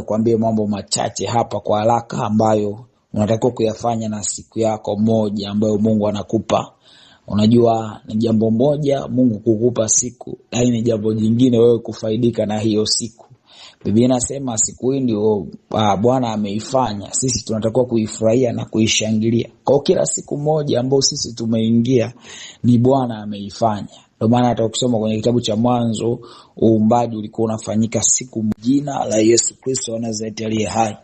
nikwambie mambo machache hapa kwa haraka ambayo unatakiwa kuyafanya na siku yako moja ambayo Mungu anakupa. Unajua ni jambo moja Mungu kukupa siku, lakini ni jambo jingine wewe kufaidika na hiyo siku. Biblia inasema siku hii ndio Bwana ameifanya, sisi tunatakiwa kuifurahia na kuishangilia. Kwa kila siku moja ambayo sisi tumeingia ni Bwana ameifanya. Ndio maana hata ukisoma kwenye kitabu cha Mwanzo, uumbaji ulikuwa unafanyika siku. Jina la Yesu Kristo wa Nazareti aliye hai.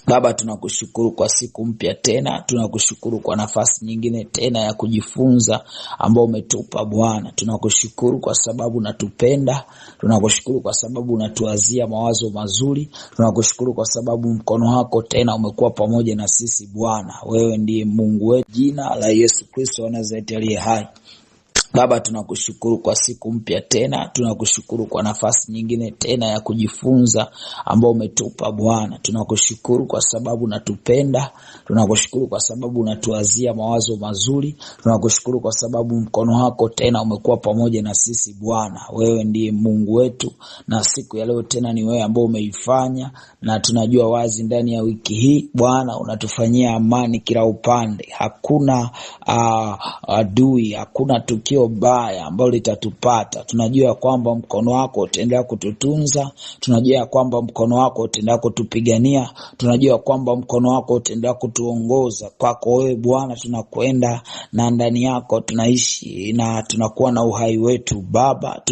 Baba, tunakushukuru kwa siku mpya tena, tunakushukuru kwa nafasi nyingine tena ya kujifunza ambao umetupa Bwana. Tunakushukuru kwa sababu unatupenda, tunakushukuru kwa sababu unatuazia mawazo mazuri, tunakushukuru kwa sababu mkono wako tena umekuwa pamoja na sisi Bwana. Wewe ndiye Mungu wetu. Jina la Yesu Kristo wa Nazareti aliye hai. Baba, tunakushukuru kwa siku mpya tena, tunakushukuru kwa nafasi nyingine tena ya kujifunza ambao umetupa Bwana. Tunakushukuru kwa sababu unatupenda, tunakushukuru kwa sababu unatuazia mawazo mazuri, tunakushukuru kwa sababu mkono wako tena umekuwa pamoja na sisi Bwana. Wewe ndiye Mungu wetu na siku ya leo tena ni wewe ambao umeifanya, na tunajua wazi ndani ya wiki hii Bwana unatufanyia amani kila upande. Hakuna adui, hakuna tukio baya ambalo litatupata. Tunajua kwamba mkono wako utaendelea kututunza, tunajua kwamba mkono wako utaendelea kutupigania, tunajua kwamba mkono wako utaendelea kutuongoza. Kwako wewe Bwana tunakwenda, na ndani yako tunaishi na tunakuwa na uhai wetu. Baba,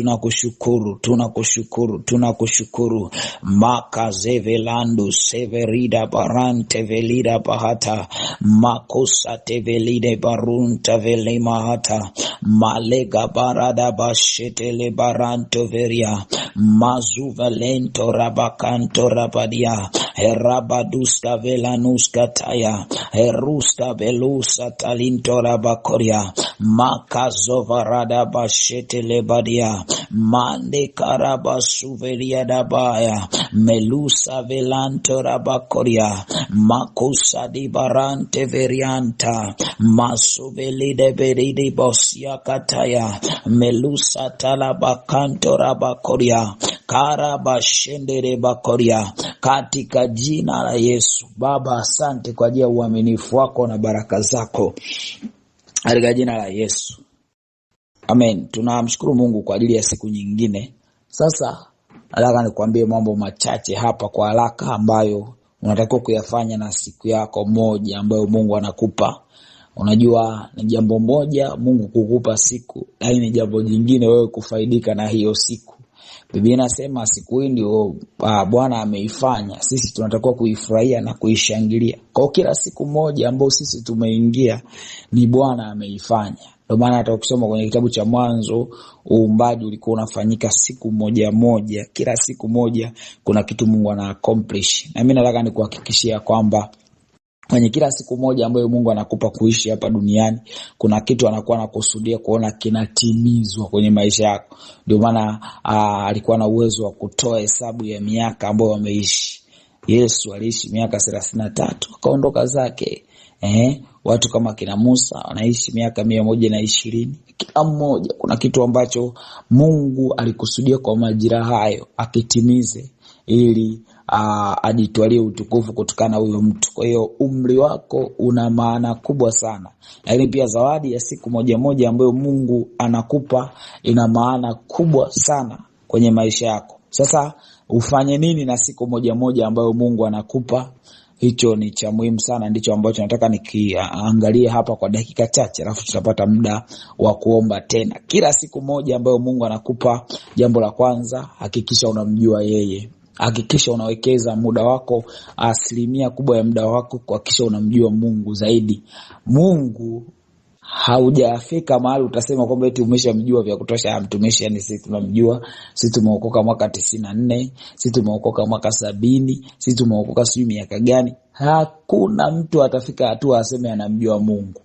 tunakushukuru. Makazevelando severida barante velida bahata makosa tevelide barunta velema hata malega barada bashetele baranto veria mazuvalento rabakanto rabadia herabaduska velanuska taya herusta belusa talinto rabakoria makazovarada bashetele badia mande karabasuveria dabaya melusa velanto rabakoria makusa di barante verianta masuvelide beridi bosia kataya melusa talabakanto rabakoria karabashendere bakoria, katika jina la Yesu. Baba, asante kwa ajili ya uaminifu wako na baraka zako katika jina la Yesu, amen. Tunamshukuru Mungu kwa ajili ya siku nyingine. Sasa nataka nikwambie mambo machache hapa kwa haraka ambayo unatakiwa kuyafanya na siku yako moja ambayo Mungu anakupa. Unajua ni jambo moja Mungu kukupa siku, lakini ni jambo jingine wewe kufaidika na hiyo siku. Biblia inasema siku hii ndio Bwana ameifanya, sisi tunatakiwa kuifurahia na kuishangilia. Kwa kila siku moja ambayo sisi tumeingia ni Bwana ameifanya. Ndio maana hata ukisoma kwenye kitabu cha Mwanzo, uumbaji ulikuwa unafanyika siku moja moja. Kila siku moja kuna kitu Mungu ana accomplish. Na mimi nataka nikuhakikishia kwamba kwenye kila siku moja ambayo Mungu anakupa kuishi hapa duniani, kuna kitu anakuwa anakusudia kuona kinatimizwa kwenye maisha yako. Ndio maana alikuwa na uwezo wa kutoa hesabu ya miaka ambayo ameishi. Yesu aliishi miaka 33 akaondoka zake. Watu kama kina Musa wanaishi miaka 120. Kila mmoja kuna kitu ambacho Mungu alikusudia kwa majira hayo akitimize, ili ajitwalie utukufu kutokana na huyo mtu. Kwa hiyo umri wako una maana kubwa sana. Lakini pia zawadi ya siku moja moja ambayo Mungu anakupa ina maana kubwa sana kwenye maisha yako. Sasa ufanye nini na siku moja moja ambayo Mungu anakupa? Hicho ni cha muhimu sana, ndicho ambacho nataka nikiangalie hapa kwa dakika chache, alafu tutapata muda wa kuomba tena. Kila siku moja ambayo Mungu anakupa, jambo la kwanza, hakikisha unamjua yeye. Hakikisha unawekeza muda wako, asilimia kubwa ya muda wako kuhakikisha unamjua Mungu zaidi. Mungu haujafika mahali utasema kwamba eti umeshamjua vya kutosha. Mtumishi, yani sisi tunamjua, sisi tumeokoka mwaka 94, sisi tumeokoka mwaka 70, sisi tumeokoka sijui miaka gani. Hakuna mtu atafika hatua aseme anamjua Mungu.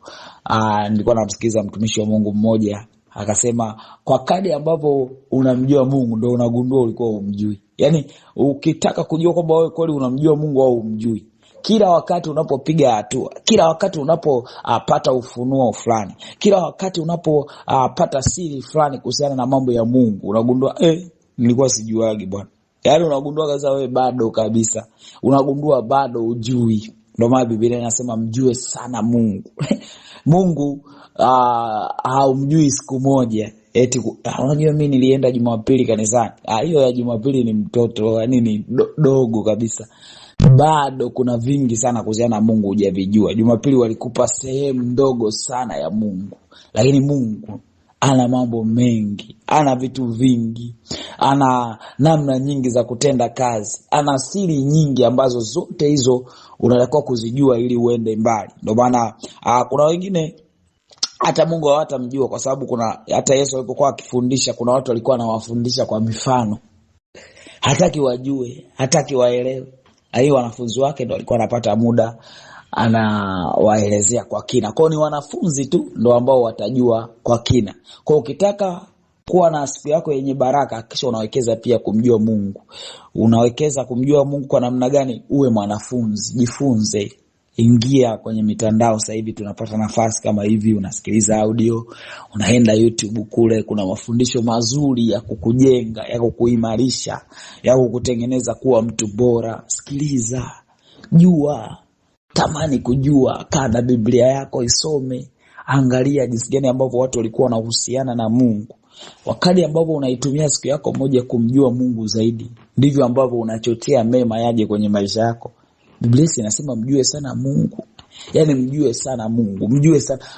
Nilikuwa namsikiza mtumishi wa Mungu mmoja akasema kwa kadri ambapo unamjua Mungu ndio unagundua ulikuwa umjui. Yani ukitaka kujua kwamba wewe kweli unamjua Mungu au umjui, kila wakati unapopiga hatua, kila wakati unapopata ufunuo fulani, kila wakati unapopata siri fulani kuhusiana na mambo ya Mungu, unagundua nilikuwa sijuagi bwana. Yaani unagundua kabisa wewe bado kabisa. Unagundua bado ujui. Ndio maana Biblia inasema mjue sana Mungu. Mungu haumjui siku moja. Eti unajua mimi nilienda Jumapili kanisani. Hiyo ya Jumapili ni mtoto, yani ni dogo kabisa. Bado kuna vingi sana kuhusiana na Mungu hujavijua. Jumapili walikupa sehemu ndogo sana ya Mungu. Lakini Mungu ana mambo mengi, ana vitu vingi, ana namna nyingi za kutenda kazi, ana siri nyingi ambazo zote hizo unatakiwa kuzijua ili uende mbali. Ndio maana kuna wengine hata Mungu hawatamjua, kwa sababu kuna hata Yesu alipokuwa akifundisha kuna watu walikuwa anawafundisha kwa mifano. Hataki wajue, hataki waelewe. Hiyo wanafunzi wake ndio walikuwa wanapata muda anawaelezea kwa kina. Kwa ni wanafunzi tu ndio ambao watajua kwa kina. Kwa ukitaka kuwa na siku yako yenye baraka, kisha unawekeza pia kumjua Mungu. Unawekeza kumjua Mungu kwa namna gani? Uwe mwanafunzi, jifunze. Ingia kwenye mitandao, sasa hivi tunapata nafasi kama hivi, unasikiliza audio, unaenda YouTube, kule kuna mafundisho mazuri ya kukujenga, ya kukuimarisha, ya kukutengeneza kuwa mtu bora. Sikiliza, jua, tamani kujua, kaa na Biblia yako isome, angalia jinsi gani ambavyo watu walikuwa wanahusiana na Mungu. Wakati ambapo unaitumia siku yako moja kumjua Mungu zaidi, ndivyo ambavyo unachochea mema yaje kwenye maisha yako. Biblia inasema mjue sana Mungu. Yaani mjue sana Mungu,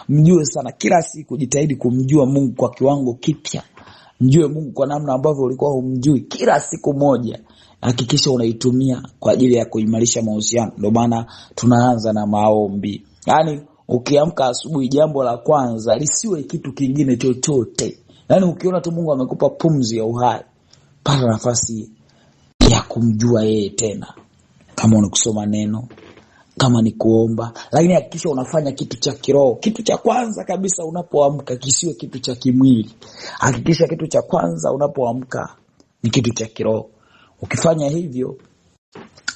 mjue sana kila siku, jitahidi kumjua Mungu kwa kiwango kipya. Mjue Mungu kwa namna ambavyo ulikuwa humjui kila siku moja. Hakikisha unaitumia kwa ajili ya kuimarisha mahusiano. Ndio maana tunaanza na maombi. Yaani ukiamka asubuhi, jambo la kwanza lisiwe kitu kingine chochote. Yaani ukiona tu Mungu amekupa pumzi ya uhai, pata nafasi ya kumjua yeye tena. Kama unakusoma neno, kama ni kuomba, lakini hakikisha unafanya kitu cha kiroho. Kitu cha kwanza kabisa unapoamka kisiwe kitu cha kimwili. Hakikisha kitu cha kwanza unapoamka ni kitu cha kiroho. Ukifanya hivyo,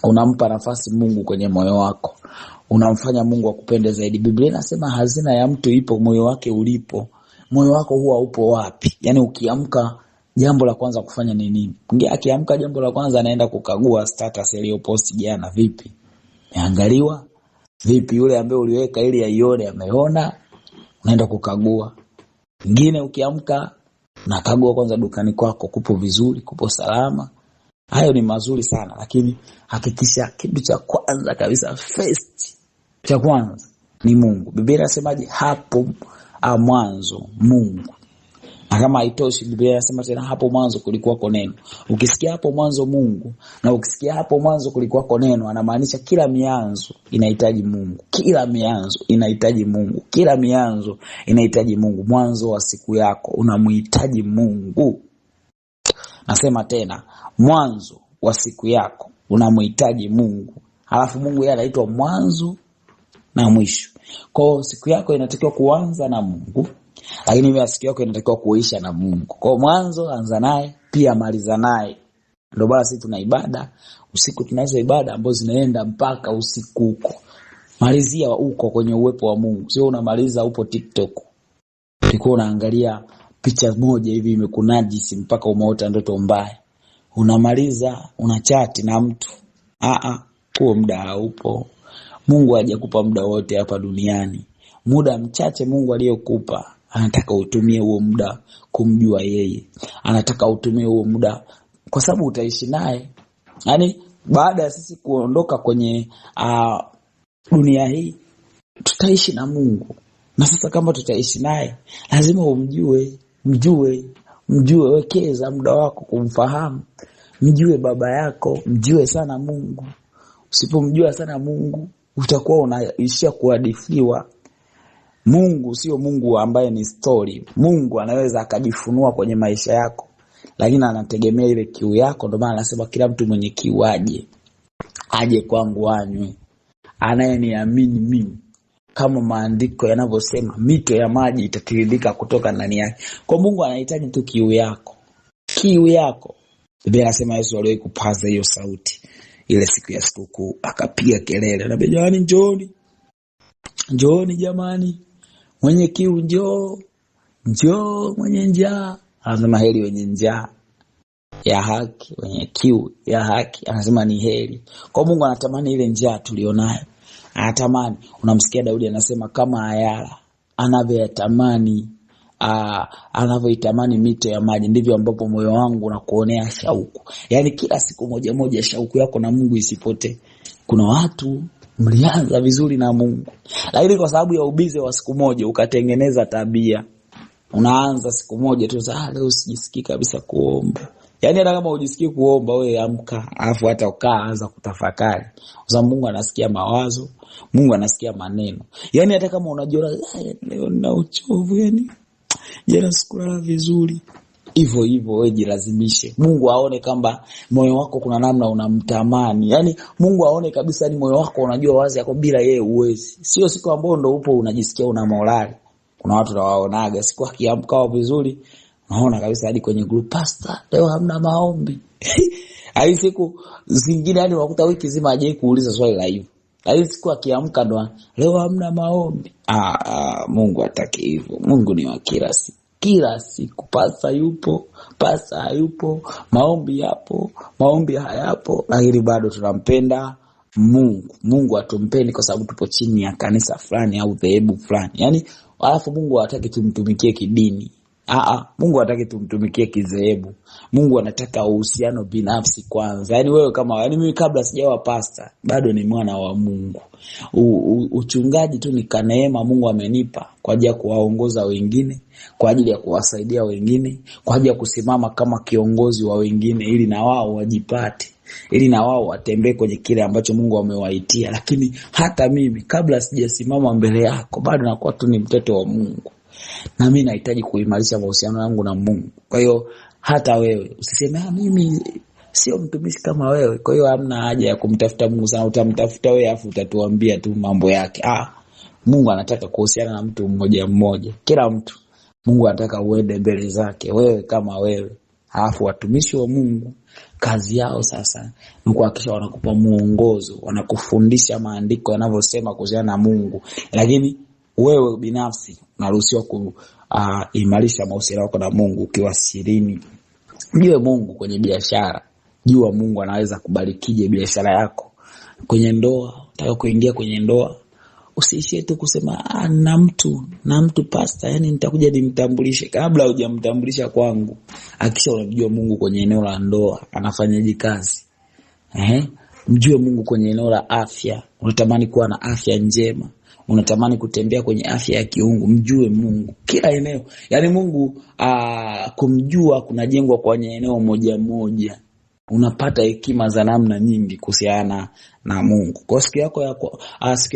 unampa nafasi Mungu kwenye moyo wako. Unamfanya Mungu akupende zaidi. Biblia inasema hazina ya mtu ipo moyo wake ulipo. Moyo wako huwa upo wapi? Yaani ukiamka, jambo la kwanza kufanya ni nini? Mwingine akiamka jambo la kwanza anaenda kukagua status iliyopost jana, vipi? Imeangaliwa? Vipi yule ambaye uliweka ili aione ameona? Unaenda kukagua. Mwingine ukiamka unakagua kwanza dukani kwako, kupo vizuri, kupo salama. Hayo ni mazuri sana, lakini hakikisha kitu cha kwanza kabisa, first, cha kwanza ni Mungu. Biblia inasemaje? Hapo mwanzo Mungu. Na kama haitoshi, Biblia inasema tena hapo mwanzo kulikuwako neno. Ukisikia hapo mwanzo Mungu na ukisikia hapo mwanzo kulikuwako neno, anamaanisha kila mianzo inahitaji Mungu. Kila mianzo inahitaji Mungu. Kila mianzo inahitaji Mungu. Mwanzo wa siku yako unamhitaji Mungu. Nasema tena, mwanzo wa siku yako unamhitaji Mungu. Halafu Mungu yeye anaitwa mwanzo na mwisho. Kwa siku yako inatakiwa kuanza na Mungu, lakini pia siku yako inatakiwa kuisha na Mungu. Kwa mwanzo anza naye, pia maliza naye. Ndio basi sisi tuna ibada usiku, tunazo ibada ambazo zinaenda mpaka usiku huko. Malizia huko kwenye uwepo wa Mungu. Sio unamaliza upo TikTok. Ulikuwa unaangalia picha moja hivi imekunajisi mpaka umeota ndoto mbaya. Unamaliza unachati na mtu. Huo muda haupo. Mungu hajakupa muda wote hapa duniani. Muda mchache Mungu aliyokupa, anataka utumie huo muda kumjua yeye. Anataka utumie huo muda kwa sababu utaishi naye. Yaani baada ya sisi kuondoka kwenye dunia hii, tutaishi na Mungu. Na sasa kama tutaishi naye, lazima umjue, mjue, wekeza muda wako kumfahamu. Mjue baba yako, mjue sana Mungu. Usipomjua sana Mungu, utakuwa unaishia kuhadithiwa. Mungu sio Mungu ambaye ni story. Mungu anaweza akajifunua kwenye maisha yako, lakini anategemea ile kiu yako. Ndio maana anasema kila mtu mwenye kiu aje kwangu anywe. Anayeniamini mimi, kama maandiko yanavyosema, mito ya maji itatiririka kutoka ndani yake. Kwa Mungu anahitaji tu kiu yako. Kiu yako. Biblia inasema Yesu aliwahi kupaza hiyo sauti ile siku ya sikukuu, akapiga kelele, anambia jamani, njooni jamani, mwenye kiu njoo, mwenye njaa. Anasema heri wenye njaa. ya haki, wenye kiu ya haki, anasema ni heri. Kwa Mungu anatamani ile njaa tulionayo. Anatamani, unamsikia Daudi anasema kama ayala anavyotamani anavyoitamani mito ya maji, ndivyo ambapo moyo wangu unakuonea shauku. Yaani kila siku moja moja shauku yako na Mungu isipotee. Kuna watu mlianza vizuri na Mungu, lakini kwa sababu ya ubize wa siku moja ukatengeneza tabia. Unaanza siku moja tu, leo usijisikii kabisa kuomba. Yaani hata kama ujisikii kuomba, wewe amka, alafu hata ukaa anza kutafakari. Kwa sababu Mungu anasikia mawazo, Mungu anasikia maneno. Yaani hata kama unajiona leo nina uchovu, yani jana sikulala vizuri, hivyo wewe jilazimishe. Mungu aone kwamba moyo wako kuna namna unamtamani. Yaani Mungu aone kabisa ni moyo wako unajua wazi yako bila yeye uwezi. Sio siku ambayo ndo upo unajisikia una morali. Kuna watu nawaonaga siku akiamka vizuri, naona kabisa hadi kwenye group, pastor leo hamna maombi. Hadi siku zingine hadi unakuta wiki nzima hajawahi kuuliza swali la hivyo. Hadi siku akiamka ndo leo hamna maombi. Mungu hataki hivyo. Mungu ni wa kila siku. Pasa yupo, pasa hayupo, maombi yapo, maombi hayapo, lakini bado tunampenda Mungu. Mungu atumpeni kwa sababu tupo chini ya kanisa fulani au dhehebu fulani. Yaani alafu Mungu hataki tumtumikie kidini. Mungu hataki tumtumikie kizehebu. Mungu anataka uhusiano binafsi kwanza. Yaani wewe kama mimi kabla sijawa pastor bado ni mwana wa Mungu. Uchungaji tu ni kaneema Mungu amenipa kwa ajili ya kuwaongoza wengine, kwa ajili ya kuwasaidia wengine, kwa ajili ya kusimama kama kiongozi wa wengine ili na wao wajipate, ili na wao watembee kwenye kile ambacho Mungu amewaitia. Lakini hata mimi kabla sijasimama mbele yako bado nakuwa tu ni mtoto wa Mungu. Na mimi nahitaji kuimarisha mahusiano yangu na Mungu. Kwa hiyo hata wewe usiseme mimi sio mtumishi kama wewe, kwa hiyo hamna haja ya kumtafuta Mungu sana. Utamtafuta wewe afu utatuambia tu mambo yake. Mungu anataka kuhusiana na mtu mmoja mmoja. Kila mtu Mungu anataka uende mbele zake wewe kama wewe. Alafu watumishi wa Mungu kazi yao sasa ni kuhakikisha wanakupa muongozo, wanakufundisha maandiko yanavyosema kuhusiana na Mungu. Lakini wewe binafsi unaruhusiwa kuimarisha mahusiano yako na Mungu ukiwa sirini. Mjue Mungu kwenye biashara. Jua Mungu anaweza kubarikije biashara yako. Kwenye ndoa, unataka kuingia kwenye ndoa, usiishie tu kusema na mtu pastor, yani nitakuja nimtambulishe. Kabla hujamtambulisha kwangu, hakikisha unamjua Mungu kwenye eneo la ndoa, anafanyaje kazi. Mjue Mungu kwenye eneo la afya. Unatamani kuwa na afya njema, unatamani kutembea kwenye afya ya kiungu, mjue Mungu kila eneo. Yaani Mungu kumjua kunajengwa kwenye eneo moja moja. Unapata hekima za namna nyingi kuhusiana na Mungu. Kwa siku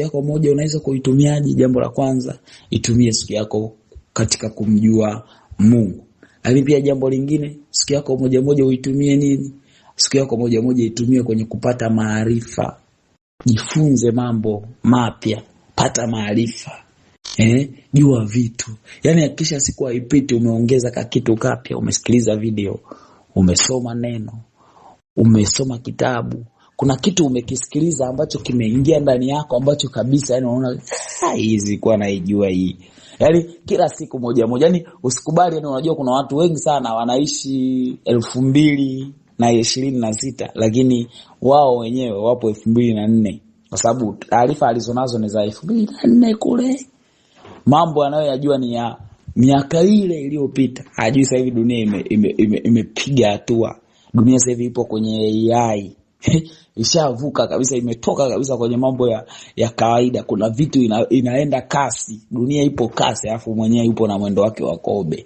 yako moja unaweza kuitumiaje? Jambo la kwanza, itumie siku yako katika kumjua Mungu. Lakini pia jambo lingine, siku yako moja moja uitumie nini? Siku yako moja moja itumie kwenye kupata maarifa. Jifunze mambo mapya, pata maarifa. Jua vitu. Yaani hakikisha siku haipiti umeongeza kitu kapya, umesikiliza video, umesoma neno, umesoma kitabu. Kuna kitu umekisikiliza ambacho kimeingia ndani yako ambacho kabisa yani unaona hizi kwa naijua hii. Yaani kila siku moja moja. Yaani usikubali, yani unajua kuna watu wengi sana wanaishi 2026 lakini wao wenyewe wapo 2004 kwa sababu taarifa alizonazo ni za 2004 kule. Mambo anayoyajua ni ya miaka ile iliyopita. Hajui sasa hivi dunia imepiga hatua. Dunia sasa hivi ipo kwenye AI. Ishavuka kabisa, imetoka kabisa kwenye mambo ya kawaida. Kuna vitu inaenda kasi. Dunia ipo kasi, alafu mwenyewe yupo na mwendo wake wa kobe.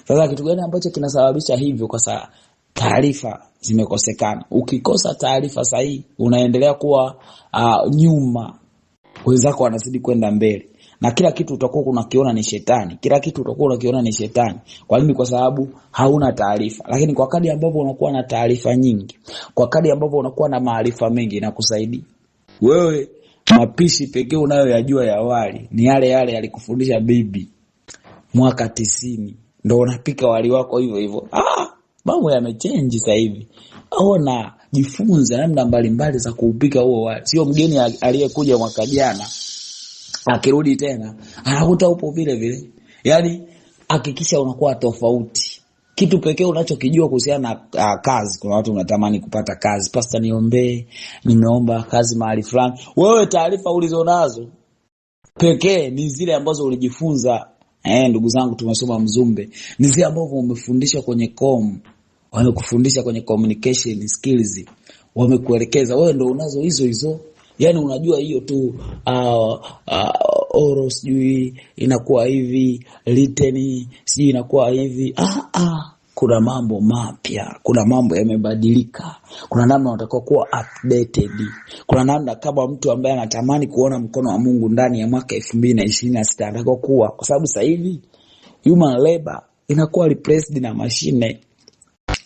Sasa kitu gani ambacho kinasababisha hivyo? Kwa sababu taarifa zimekosekana. Ukikosa taarifa sahihi, unaendelea kuwa nyuma. Wenzako wanazidi kwenda mbele. Na kila kitu utakuwa unakiona ni shetani. Kila kitu utakuwa unakiona ni shetani. Kwa nini? Kwa sababu hauna taarifa. Lakini kwa kadri ambavyo unakuwa na taarifa nyingi, kwa kadri ambavyo unakuwa na maarifa mengi, inakusaidia. Wewe mapishi pekee unayoyajua ya wali ni yale yalikufundisha bibi mwaka 90. Ndio unapika wali wako hivyo hivyo. Mambo yamechange sasa hivi. Ona, jifunze namna mbalimbali za kuupika huo wali. Sio mgeni aliyekuja mwaka jana akirudi tena anakuta upo vile vile. Yaani hakikisha unakuwa tofauti. Kitu pekee unachokijua kuhusiana na kazi, kuna watu unatamani kupata kazi. Pastor, niombee, nimeomba kazi mahali fulani. Wewe taarifa ulizonazo pekee ni zile ambazo ulijifunza. Ndugu zangu, tumesoma Mzumbe. Ni zile ambazo umefundisha kwenye wamekufundisha kwenye communication skills. Wamekuelekeza, wewe ndio unazo hizo. Yani unajua hiyo tu oral sijui inakuwa hivi, written sijui inakuwa hivi. Kuna mambo mapya, kuna mambo yamebadilika, kuna namna unatakiwa kuwa updated, kuna namna kama mtu ambaye anatamani kuona mkono wa Mungu ndani ya mwaka 2026 anatakiwa kuwa, kwa sababu sasa hivi human labor inakuwa replaced na mashine.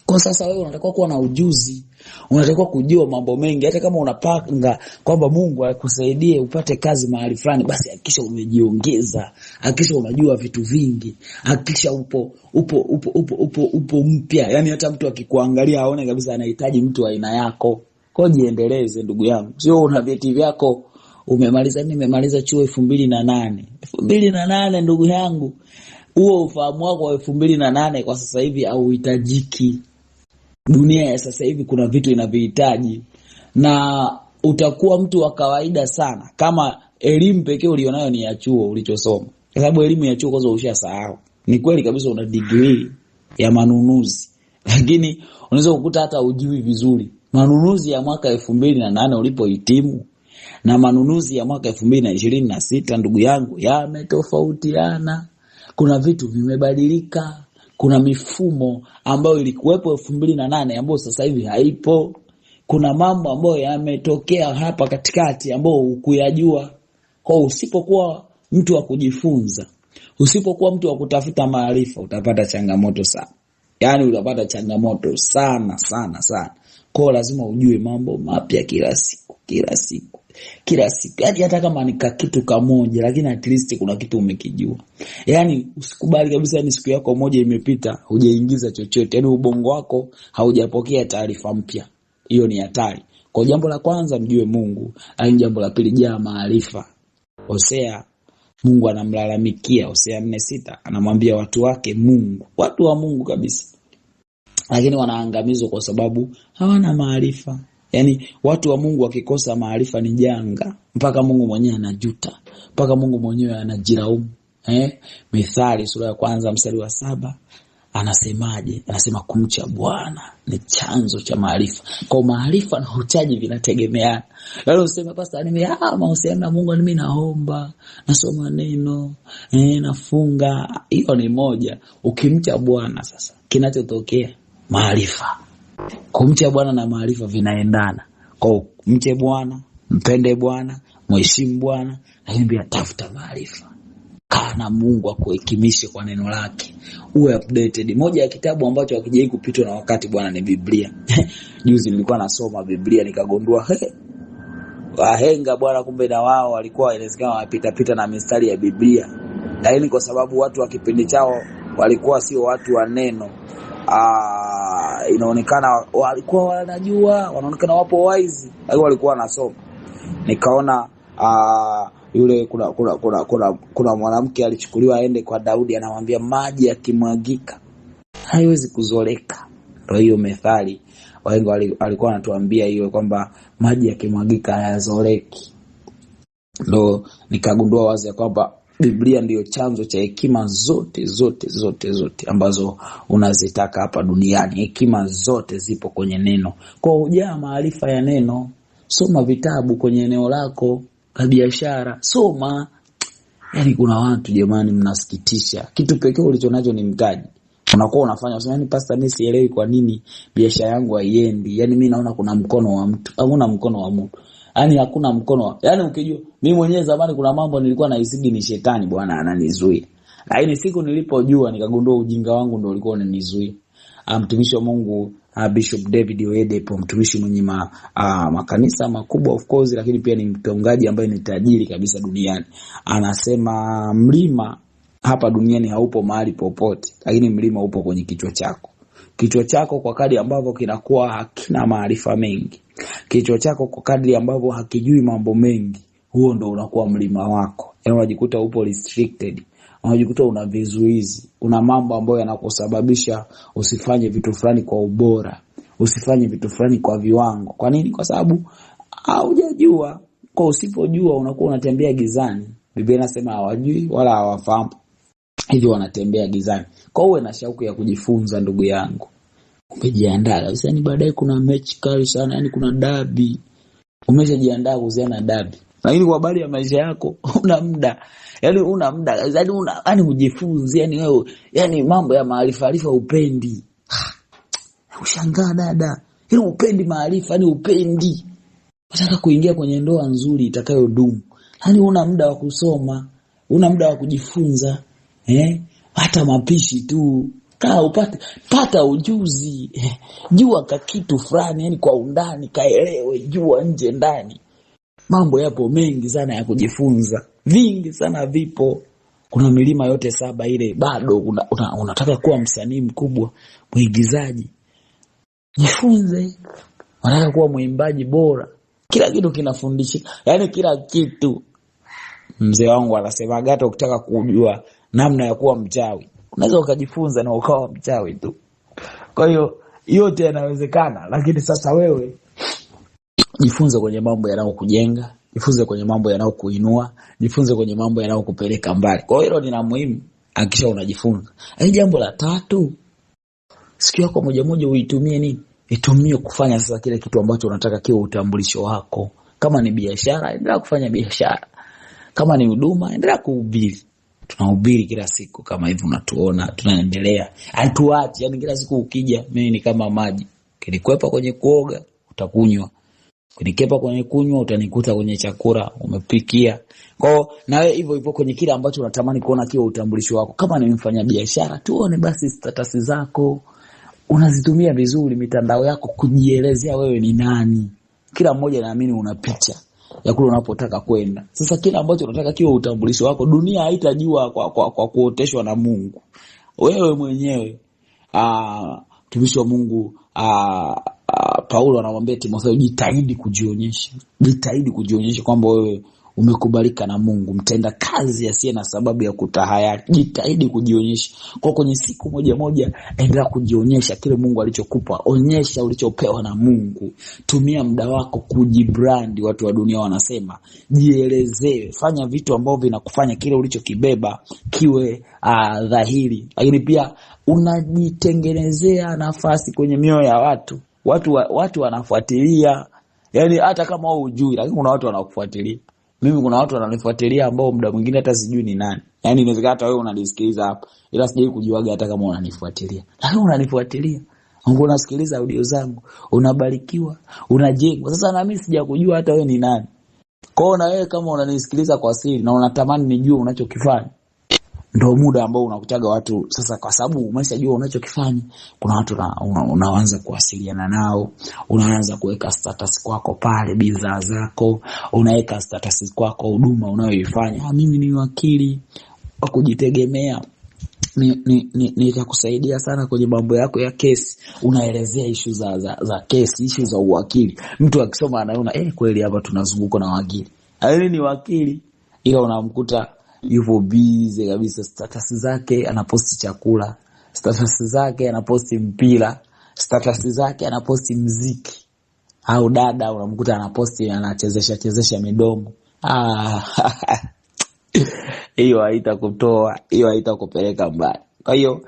Kwa sasa wewe unatakiwa kuwa na ujuzi, unatakiwa kujua mambo mengi. Hata kama unapanga kwamba Mungu akusaidie upate kazi mahali fulani, basi hakikisha umejiongeza, hakikisha unajua vitu vingi, hakikisha upo mpya. Yani hata mtu akikuangalia aone kabisa anahitaji mtu aina yako. Kwa jiendeleze ndugu yangu. Sio una vyeti vyako nimemaliza chuo 2008. 2008 ndugu yangu. Huo ufahamu wako wa 2008 kwa sasa hivi hauhitajiki. Dunia ya sasa hivi kuna vitu inavihitaji, na utakuwa mtu wa kawaida sana kama elimu pekee ulionayo ni ya chuo ulichosoma. Kwa sababu elimu ya chuo kwanza ushasahau. Ni kweli kabisa una degree ya manunuzi, lakini unaweza kukuta hata hujui vizuri manunuzi ya mwaka 2008 ulipohitimu na manunuzi ya mwaka 2026 ndugu yangu yametofautiana. Kuna vitu vimebadilika. Kuna mifumo ambayo ilikuwepo 2008 ambayo sasa hivi haipo. Kuna mambo ambayo yametokea hapa katikati ambayo hukuyajua. Kwa usipokuwa mtu wa kujifunza, usipokuwa mtu wa kutafuta maarifa, utapata changamoto sana. Yani utapata changamoto sana. Kwa lazima ujue mambo mapya kila siku. Yani hata kama ni kitu kamoja, lakini at least kuna kitu umekijua. Yani usikubali kabisa ni siku yako moja imepita hujaingiza chochote. Yani ubongo wako haujapokea taarifa mpya. Hiyo ni hatari. Kwa jambo la kwanza mjue Mungu, jambo la pili jaa maarifa. Hosea, Mungu anamlalamikia Hosea 4:6, anamwambia watu wake watu wa Mungu kabisa, lakini wanaangamizwa kwa sababu hawana maarifa. Yani watu wa Mungu wakikosa maarifa ni janga, mpaka Mungu mwenyewe anajuta, mpaka Mungu mwenyewe anajilaumu. Mithali sura ya 1 mstari wa 7 anasemaje? Anasema kumcha Bwana ni chanzo cha maarifa. Kwa maarifa na uchaji vinategemeana. Leo useme pastor nimehama useme Mungu mimi naomba, nasoma neno, nafunga, hiyo ni moja. Ukimcha Bwana sasa kinachotokea maarifa. Kumcha Bwana na maarifa vinaendana. Kwa mche Bwana, mpende Bwana, mheshimu Bwana, lakini pia tafuta maarifa. Kaa na Mungu akuhekimishe kwa neno lake. Uwe updated. Moja ya kitabu ambacho hakijai kupitwa na wakati bwana ni Biblia. Juzi nilikuwa nasoma Biblia nikagundua wahenga bwana kumbe na wao walikuwa inawezekana wapita na mistari ya Biblia. Lakini kwa sababu watu wa kipindi chao walikuwa sio watu wa neno, inaonekana walikuwa wanajua, wanaonekana wapo wise, lakini walikuwa wanasoma. Nikaona yule kuna mwanamke alichukuliwa aende kwa Daudi, anamwambia maji yakimwagika haiwezi kuzoleka. Ndio hiyo methali wahenga alikuwa anatuambia hiyo kwamba maji yakimwagika hayazoleki. Ndio nikagundua wazi kwamba Biblia ndiyo chanzo cha hekima zote ambazo unazitaka hapa duniani. Hekima zote zipo kwenye neno. Kwa hujaa maarifa ya neno, soma vitabu kwenye eneo lako la biashara, soma. Yani kuna watu jamani mnasikitisha. Kitu pekee ulichonacho ni mtaji. Unakuwa unafanya useme pastor mimi sielewi kwa nini biashara yangu haiendi. Yani mimi naona kuna mkono wa mtu. Hakuna mkono wa mtu. Yani hakuna mkono. Yani ukijua mimi mwenyewe zamani kuna mambo nilikuwa naisigi ni shetani bwana ananizuia. Lakini siku nilipojua nikagundua ujinga wangu ndio ulikuwa unanizuia. Mtumishi wa Mungu Bishop David Oyedepo, mtumishi mwenye makanisa makubwa of course, lakini pia ni mtongaji ambaye ni tajiri kabisa duniani. Anasema mlima hapa duniani haupo mahali popote, lakini mlima upo kwenye kichwa chako. Kichwa chako kwa kadri ambavyo kinakuwa hakina maarifa mengi, kichwa chako kwa kadri ambavyo hakijui mambo mengi, huo ndo unakuwa mlima wako. Yaani unajikuta upo restricted, unajikuta una vizuizi, una mambo ambayo yanakusababisha usifanye vitu fulani kwa ubora, usifanye vitu fulani kwa viwango. Kwa nini? Kwa sababu haujajua. Kwa usipojua unakuwa unatembea gizani. Biblia inasema hawajui wala hawafahamu, hivyo wanatembea gizani. Kwa uwe na shauku ya kujifunza, ndugu yangu. Umejiandaa kabisa, ni baadaye kuna mechi kali sana, yani kuna dabi. Umeshajiandaa kuziana dabi. Lakini kwa habari ya maisha yako una muda. Yaani una muda, yaani ujifunze, yani wewe, yani mambo ya maarifa upendi. Ushangaa dada. Yaani upendi maarifa, yani upendi. Unataka kuingia kwenye ndoa nzuri itakayodumu. Yaani una muda wa kusoma, una muda wa kujifunza, hata mapishi tu. Pata ujuzi, jua kitu fulani, yani kwa undani, kaelewe, jua nje ndani. Mambo yapo mengi sana ya kujifunza, vingi sana vipo. Kuna milima yote 7 ile, bado unataka kuwa msanii mkubwa, mwigizaji, jifunze. Unataka kuwa mwimbaji bora, kila kitu kinafundisha, yani kila kitu. Mzee wangu anasema hata ukitaka kujua namna ya kuwa mchawi, unaweza ukajifunza na ukawa mchawi tu. Kwa hiyo yote yanawezekana, lakini sasa wewe jifunze kwenye mambo yanayokujenga, jifunze kwenye mambo yanayokuinua, jifunze kwenye mambo yanayokupeleka mbali. Kwa hiyo hilo ni la muhimu, hakikisha unajifunza. Jambo la 3, siku yako moja uitumie nini? Itumie kufanya sasa kile kitu ambacho unataka kiwe utambulisho wako. Kama ni biashara, endelea kufanya biashara. Kama ni huduma, endelea kuhubiri. Tunahubiri kila siku kama hivi unatuona, tunaendelea. Hatuachi, yani kila siku ukija, mimi ni kama maji. Kinikwepa kwenye kuoga, utakunywa. Kunikepa kwenye kunywa, utanikuta kwenye chakula umepikia. Kwa na wewe hivyo hivyo kwenye kile ambacho unatamani kuona kiwe utambulisho wako. Kama ni mfanya biashara, tuone basi status zako. Unazitumia vizuri mitandao yako kujielezea wewe ni nani. Kila mmoja naamini una picha ya kule unapotaka kwenda. Sasa kila ambacho unataka kiwe utambulisho wako, dunia haitajua kwa kuoteshwa na Mungu. Wewe mwenyewe mtumishi wa Mungu Paulo anamwambia Timotheo, jitahidi kujionyesha. Jitahidi kujionyesha kwamba wewe umekubalika na Mungu, mtenda kazi asiye na sababu ya kutahayari. Jitahidi kujionyesha. Kwa kwenye siku moja endelea kujionyesha kile Mungu alichokupa. Onyesha ulichopewa na Mungu. Tumia muda wako kujibrand. Watu wa dunia wanasema jielezee. Fanya vitu ambavyo vinakufanya kile ulichokibeba kiwe dhahiri. Lakini pia unajitengenezea nafasi kwenye mioyo ya watu. Watu wanafuatilia. Yaani hata kama wewe hujui, lakini kuna watu wanakufuatilia. Mimi kuna watu wananifuatilia ambao muda mwingine hata sijui ni nani. Yaani inawezekana hata wewe unanisikiliza hapa, ila sijui kujuaga hata kama unanifuatilia. Lakini unanifuatilia. Unasikiliza audio zangu, unabarikiwa, unajengwa. Sasa na mimi sijakujua hata wewe ni nani. Kwa hiyo na wewe kama unanisikiliza kwa siri na unatamani nijue unachokifanya, ndio muda ambao unakutaga watu sasa, kwa sababu umeshajua unachokifanya. Kuna watu unaanza kuwasiliana nao, unaanza kuweka status kwako pale, bidhaa zako, unaweka status kwako huduma unayoifanya. Mimi ni wakili wa kujitegemea, nitakusaidia sana kwenye mambo yako ya kesi. Unaelezea issue za kesi, issue za uwakili. Mtu akisoma anaona kweli hapa tunazunguka na wakili. Yeye ni wakili, ila unamkuta yupo busy kabisa. Status zake anaposti chakula, status zake anaposti mpira, status zake anaposti muziki. Au dada unamkuta anaposti anachezesha midomo. Hiyo haitakutoa, hiyo haitakupeleka mbali. Kwa hiyo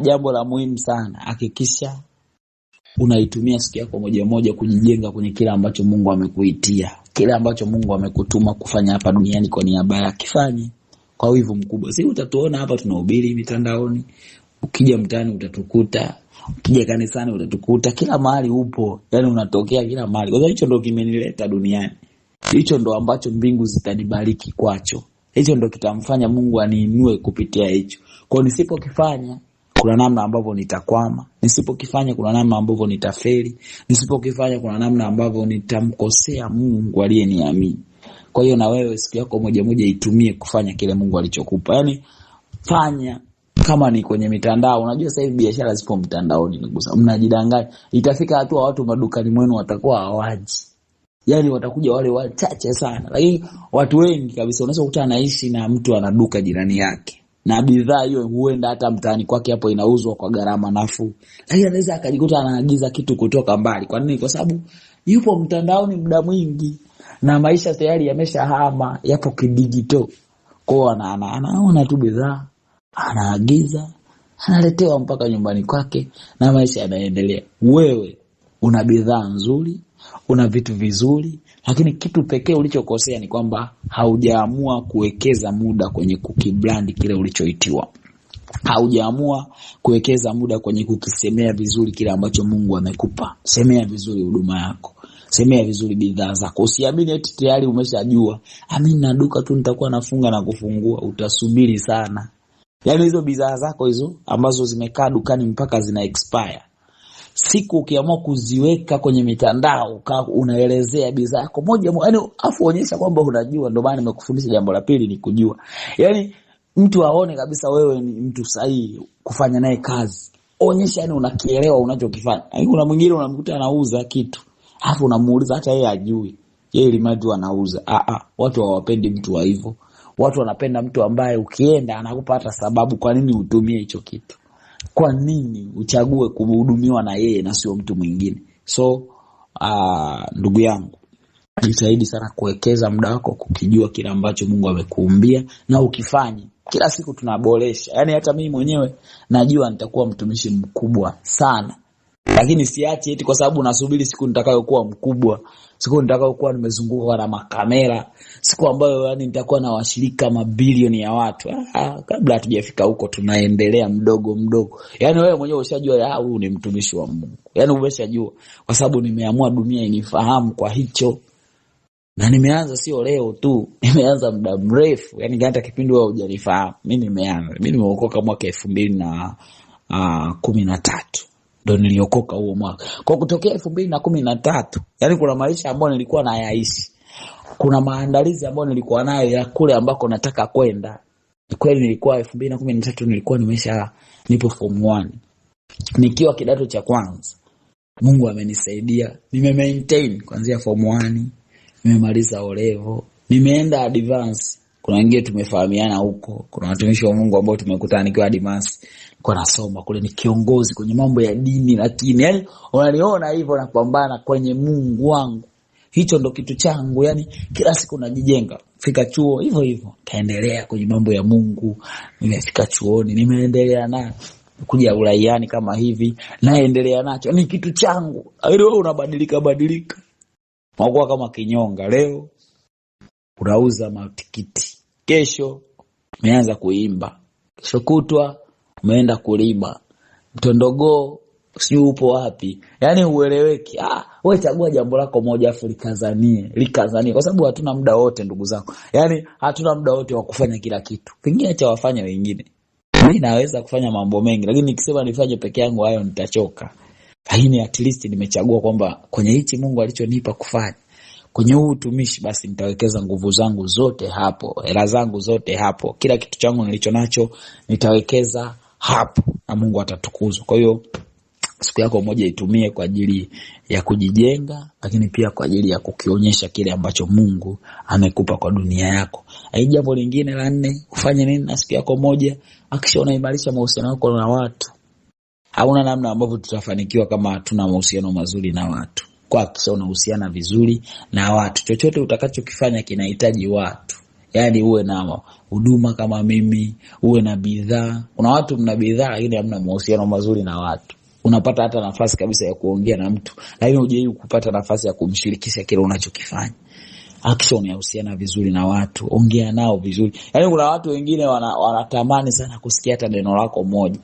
jambo la muhimu sana, hakikisha unaitumia siku yako moja kujijenga kwenye kile ambacho Mungu amekuitia. Kile ambacho Mungu amekutuma kufanya hapa duniani kwa niaba yake, kifanye kwa wivu mkubwa. Si utatuona hapa tunahubiri mitandaoni, ukija mtaani utatukuta, ukija kanisani utatukuta, kila mahali upo. Yaani unatokea kila mahali. Kwa sababu hicho ndio kimenileta duniani. Hicho ndio ambacho mbingu zitanibariki kwacho. Hicho ndio kitamfanya Mungu aniinue kupitia hicho. Kwa nisipokifanya kuna namna ambavyo nitakwama, nisipokifanya kuna namna ambavyo nitafeli, nisipokifanya kuna namna ambavyo nitamkosea Mungu aliyeniamini. Kwa hiyo na wewe siku yako moja itumie kufanya kile Mungu alichokupa. Yaani fanya kama ni kwenye mitandao. Unajua sasa hivi biashara zipo mtandaoni, nigusa. Mnajidanganya. Itafika hatua watu madukani mwenu watakuwa hawaji. Yaani watakuja wale wachache sana. Lakini watu wengi kabisa unaweza kukutana naishi na mtu anaduka jirani yake. na bidhaa hiyo huenda hata mtaani kwake hapo inauzwa kwa gharama nafuu, lakini anaweza akajikuta anaagiza kitu kutoka mbali. Kwa nini? Kwa sababu yupo mtandaoni muda mwingi na maisha tayari yameshahama, yapo kidigito. Kwa anaona tu bidhaa, anaagiza, analetewa mpaka nyumbani kwake na maisha yanaendelea. Wewe una bidhaa nzuri, una vitu vizuri, lakini kitu pekee ulichokosea ni kwamba haujaamua kuwekeza muda kwenye kukibrand kile ulichoitiwa. Haujaamua kuwekeza muda kwenye kukisemea vizuri kile ambacho Mungu amekupa. Semea vizuri huduma yako. Semea vizuri bidhaa zako. Usiamini eti tayari umeshajua. Mimi na duka tu nitakuwa nafunga na kufungua. Utasubiri sana. Yaani hizo bidhaa zako hizo ambazo zimekaa dukani mpaka zina expire, siku ukiamua kuziweka kwenye mitandao, unaelezea bidhaa yako moja, yaani afu onyesha kwamba unajua. Ndio maana nimekufundisha jambo la pili ni kujua. Yaani mtu aone kabisa wewe ni mtu sahihi kufanya naye kazi. Onyesha yani unakielewa unachokifanya. Yaani kuna mwingine unamkuta anauza kitu, afu unamuuliza hata yeye ajui. Yeye limadu anauza. Watu hawapendi mtu wa hivyo. Watu wanapenda mtu ambaye ukienda anakupa hata sababu kwa nini utumie hicho kitu. Kwa nini uchague kuhudumiwa na yeye na sio mtu mwingine? So ndugu yangu, jitahidi sana kuwekeza muda wako kukijua kile ambacho Mungu amekuumbia na ukifanye. Kila siku tunaboresha. Yaani hata mimi mwenyewe najua nitakuwa mtumishi mkubwa sana. Lakini siache eti kwa sababu nasubiri siku nitakayokuwa mkubwa, siku nitakayokuwa nimezungukwa na makamera, siku ambayo yani nitakuwa na washirika mabilioni ya watu. Kabla hatujafika huko tunaendelea mdogo mdogo. Yaani wewe mwenyewe ushajua huyu ni mtumishi wa Mungu. Yaani umeshajua kwa sababu nimeamua dunia inifahamu kwa hicho. Na nimeanza sio leo tu, nimeanza muda mrefu. Yaani hata kipindi wewe hujanifahamu, mimi nimeanza. Mimi nimeokoka mwaka 2013. Ndio niliokoka huo mwaka. Kwa kutokea 2013, yani kuna maisha ambayo nilikuwa nayaishi. Kuna maandalizi ambayo nilikuwa nayo ya kule ambako nataka kwenda. Kweli nilikuwa 2013 nilikuwa nipo form 1. Nikiwa kidato cha kwanza. Mungu amenisaidia. Nime-maintain kuanzia form 1, nimemaliza O level, nimeenda advance. Kuna wengine tumefahamiana huko. Kuna watumishi wa Mungu ambao tumekutana nikiwa advance. Kwa nasoma kule ni kiongozi kwenye mambo ya dini, lakini yani unaniona hivyo napambana kwenye Mungu wangu. Hicho ndo kitu changu, yani kila siku najijenga. Fika chuo hivyo hivyo, kaendelea kwenye mambo ya Mungu. Nimefika chuoni, nimeendelea na kuja uraiani kama hivi, naendelea nacho. Ni kitu changu. Ile wewe unabadilika. Unakuwa kama kinyonga. Leo unauza matikiti, kesho umeanza kuimba, kesho kutwa umeenda kulima, mtondogo si upo wapi. Yaani ueleweki. Wewe chagua jambo lako moja afu likazanie kwa sababu hatuna muda wote ndugu zangu. Yaani hatuna muda wote wa kufanya kila kitu. Pengine acha wafanye wengine. Mimi naweza kufanya mambo mengi, lakini nikisema nifanye peke yangu hayo nitachoka. Lakini at least nimechagua kwamba kwenye hichi Mungu alichonipa kufanya, kwenye huu utumishi, basi nitawekeza nguvu zangu zote hapo, hela zangu zote hapo, kila kitu changu nilichonacho nitawekeza hapo na Mungu atatukuzwa. Kwa hiyo siku yako moja itumie kwa ajili ya kujijenga, lakini pia kwa ajili ya kukionyesha kile ambacho Mungu amekupa kwa dunia yako. Jambo lingine la 4, ufanye nini na siku yako moja? Hakikisha unaimarisha mahusiano yako na watu. Hauna namna ambavyo tutafanikiwa kama hatuna mahusiano mazuri na watu. Kwa hakikisha unahusiana vizuri na watu. Chochote utakachokifanya kinahitaji watu. Yaani uwe na huduma kama mimi, uwe na bidhaa. Kuna watu mna bidhaa lakini hamna mahusiano mazuri na watu. Unapata hata nafasi kabisa ya kuongea na mtu, lakini hujai kupata nafasi ya kumshirikisha kile unachokifanya. Hakikisha unahusiana vizuri na watu, ongea nao vizuri. Yaani kuna watu wengine wanatamani sana kusikia hata neno lako moja.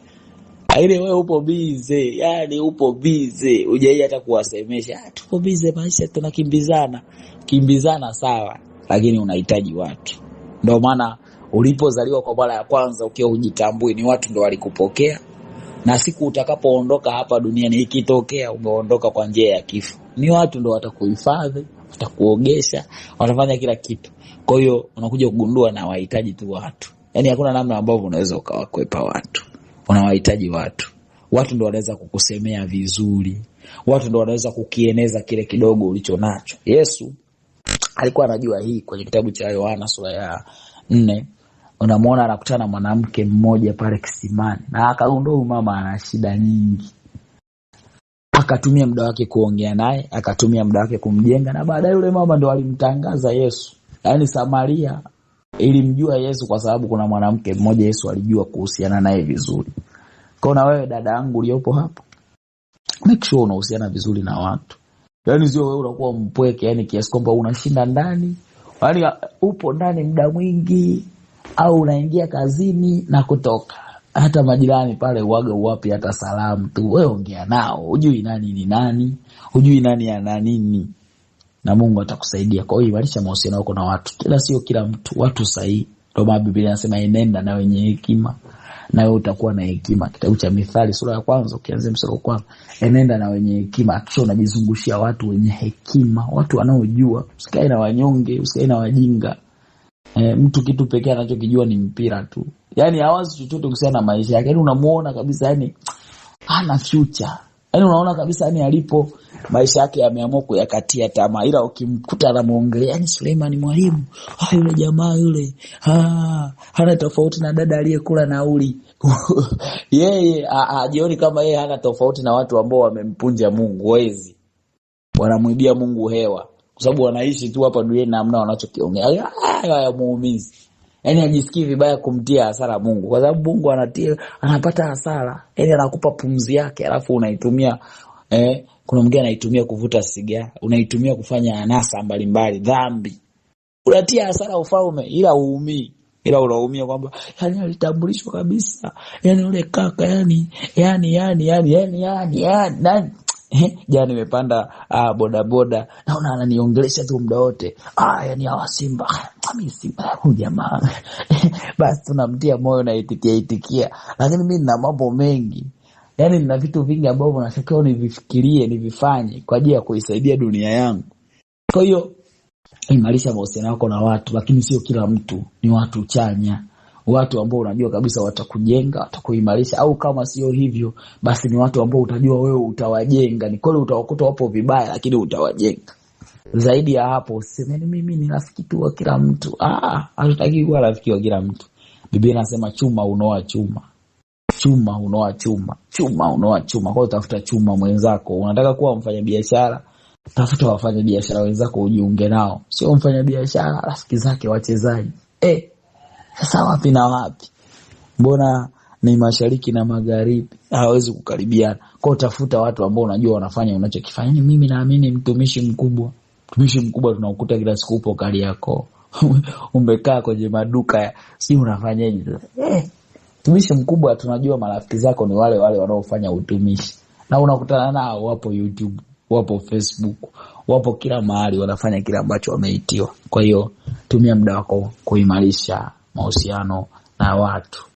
Ile wewe upo busy, yani upo busy, hujai hata kuwasemesha. Tupo busy, maisha kimbizana sawa, lakini unahitaji watu. Ndio maana ulipozaliwa kwa mara ya kwanza ukiwa hujitambui, ni watu ndio walikupokea. Na siku utakapoondoka hapa duniani, ikitokea umeondoka kwa njia ya kifo, ni watu ndio watakuhifadhi, watakuogesha, watafanya kila kitu. Kwa hiyo unakuja kugundua na wahitaji tu watu. Yaani hakuna namna ambavyo unaweza ukawakwepa watu. Unawahitaji watu. Watu ndio wanaweza kukusemea vizuri. Watu ndio wanaweza kukieneza kile kidogo ulicho nacho. Yesu alikuwa anajua hii kwenye kitabu cha Yohana sura ya 4. Unamuona anakutana na mwanamke mmoja pale kisimani, na akagundua huyu mama ana shida nyingi. Akatumia muda wake kuongea naye, akatumia muda wake kumjenga, na baadaye yule mama ndo alimtangaza Yesu. Yaani Samaria ilimjua Yesu kwa sababu kuna mwanamke mmoja Yesu alijua kuhusiana naye vizuri. Kwa na wewe dada yangu uliopo hapo, make sure unahusiana vizuri na watu. Yaani sio wewe unakuwa mpweke, yani kiasi kwamba unashinda ndani, yaani upo ndani muda mwingi, au unaingia kazini na kutoka. Hata majirani pale uaga uwapi hata salamu tu. Wewe ongea nao, hujui nani ni nani, hujui nani ana nini. Na Mungu atakusaidia. Kwa hiyo imarisha mahusiano yako na watu. Kila sio kila mtu, watu sahihi. Ndio maana Biblia inasema enenda na wenye hekima, na wewe utakuwa na hekima. Kitabu cha Mithali sura ya 1 ukianza mstari wa 1, enenda na wenye hekima. Kisha unajizungushia watu wenye hekima, watu wanaojua. Usikae na wanyonge, usikae na wajinga. Mtu kitu pekee anachokijua ni mpira tu. Yaani hawazi chochote kuhusiana na maisha yake. Yaani unamuona kabisa yani hana future. Yaani unaona kabisa yani alipo maisha yake yameamua kuyakatia tamaa, ila ukimkuta anamuongelea yani Suleiman Mwalimu, yule jamaa yule, hana tofauti na dada aliyekula nauli. Yeye hajioni kama yeye hana tofauti na watu ambao wamempunja Mungu wezi. Wanamwibia Mungu hewa. Kwa sababu wanaishi tu hapa duniani na hamna wanachokiongea. Ya muumizi. Yaani hajisikii vibaya kumtia hasara Mungu, kwa sababu Mungu anapata hasara. Yaani anakupa pumzi yake alafu unaitumia kuna mwingine anaitumia kuvuta sigara, unaitumia kufanya anasa mbalimbali, dhambi. Unatia hasara ufalme ila uumii. Ila unaumia kwamba yani alitambulishwa kabisa. Yani yule kaka yani jana nimepanda bodaboda, naona ananiongelesha tu muda wote. Yani hawa Simba, mimi Simba huyu jamaa. Basi tunamtia moyo na itikia. Lakini mimi nina mambo mengi. Yani nina vitu vingi ambavyo natakiwa nivifikirie, nivifanye kwa ajili ya kuisaidia dunia yangu. Kwa hiyo imarisha mahusiano yako na watu, lakini sio kila mtu, ni watu chanya. Watu ambao unajua kabisa watakujenga, watakuimarisha, au kama sio hivyo basi ni watu ambao utajua wewe utawajenga. Ni kweli utawakuta wapo vibaya lakini utawajenga. Zaidi ya hapo usemeni mimi ni rafiki tu wa kila mtu. Hatutaki kuwa rafiki wa kila mtu. Biblia inasema chuma unoa chuma. Chuma unoa chuma. Chuma unoa chuma. Kwa hiyo tafuta chuma mwenzako. Unataka kuwa mfanyabiashara, tafuta wafanyabiashara wenzako ujiunge nao. Sio mfanyabiashara rafiki zake wachezaji. Sasa wapi na wapi? Mbona ni mashariki na magharibi hawezi kukaribiana? Kwa utafuta watu ambao unajua wanafanya unachokifanya. Mimi naamini mtumishi mkubwa tunakukuta kila siku upo kali yako. Umekaa kwenye maduka, si unafanyaje? Mtumishi mkubwa tunajua marafiki zako ni wale wanaofanya utumishi. Na unakutana nao wapo YouTube, wapo Facebook, wapo kila mahali wanafanya kile ambacho wameitiwa. Kwa hiyo tumia muda wako kuimarisha mahusiano na watu.